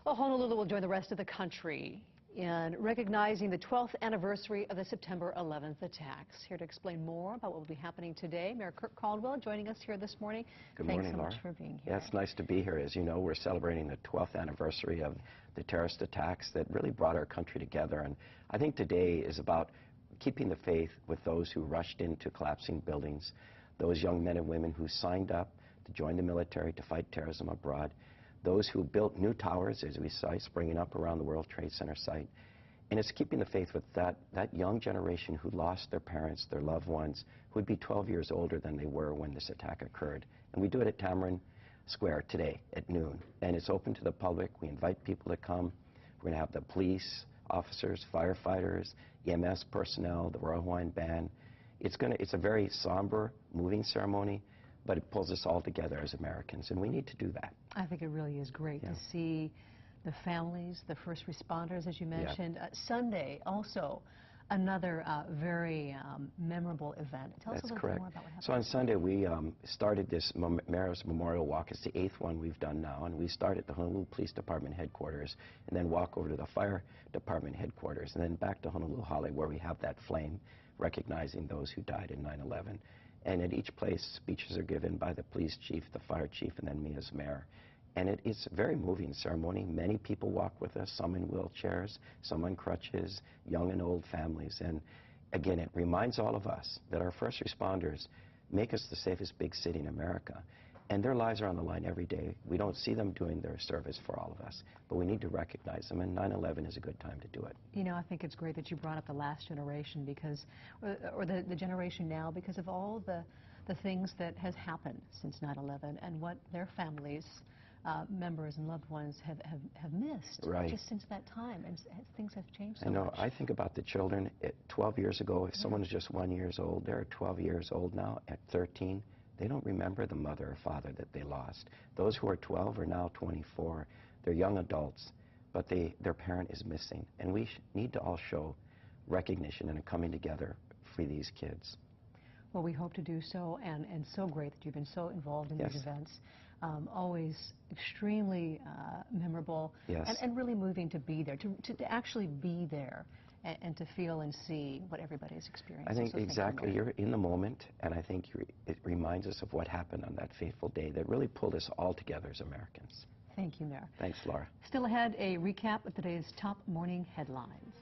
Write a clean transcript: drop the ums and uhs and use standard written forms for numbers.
Well, Honolulu will join the rest of the country in recognizing the 12th anniversary of the September 11th attacks. Here to explain more about what will be happening today, Mayor Kirk Caldwell joining us here this morning. Good morning, Laura. Thanks so much for being here. Yeah, it's nice to be here. As you know, we're celebrating the 12th anniversary of the terrorist attacks that really brought our country together. And I think today is about keeping the faith with those who rushed into collapsing buildings, those young men and women who signed up to join the military to fight terrorism abroad, those who built new towers, as we saw, springing up around the World Trade Center site. And it's keeping the faith with that young generation who lost their parents, their loved ones, who would be 12 years older than they were when this attack occurred. And we do it at Tamarind Square today at noon. And it's open to the public. We invite people to come. We're going to have the police officers, firefighters, EMS personnel, the Royal Hawaiian Band. It's a very somber, moving ceremony, but it pulls us all together as Americans, and we need to do that. I think it really is great to see the families, the first responders, as you mentioned. Yeah. Sunday, also, another very memorable event. Tell us a little bit more about what happened. So on Sunday, we started this Mayor's Memorial Walk. It's the 8th one we've done now, and we start at the Honolulu Police Department headquarters, and then walk over to the Fire Department headquarters, and then back to Honolulu Hale, where we have that flame, recognizing those who died in 9/11. And at each place, speeches are given by the police chief, the fire chief, and then me as mayor. And it's a very moving ceremony. Many people walk with us, some in wheelchairs, some on crutches, young and old families. And again, it reminds all of us that our first responders make us the safest big city in America. And their lives are on the line every day. We don't see them doing their service for all of us, but we need to recognize them, and 9/11 is a good time to do it. You know, I think it's great that you brought up the last generation because, or the generation now, because of all the things that has happened since 9/11 and what their families, members and loved ones have missed just since that time, and things have changed so much. I think about the children. 12 years ago, if someone is just 1 year old, they're 12 years old now. At 13, they don't remember the mother or father that they lost. Those who are 12 are now 24. They're young adults, but their parent is missing. And we need to all show recognition and a coming together for these kids. Well, we hope to do so, and so great that you've been so involved in these events. Always extremely memorable and really moving to be there, to actually be there and to feel and see what everybody's experiencing. I think exactly. You're in the moment, and I think it reminds us of what happened on that fateful day that really pulled us all together as Americans. Thank you, Mayor. Thanks, Laura. Still ahead, a recap of today's top morning headlines.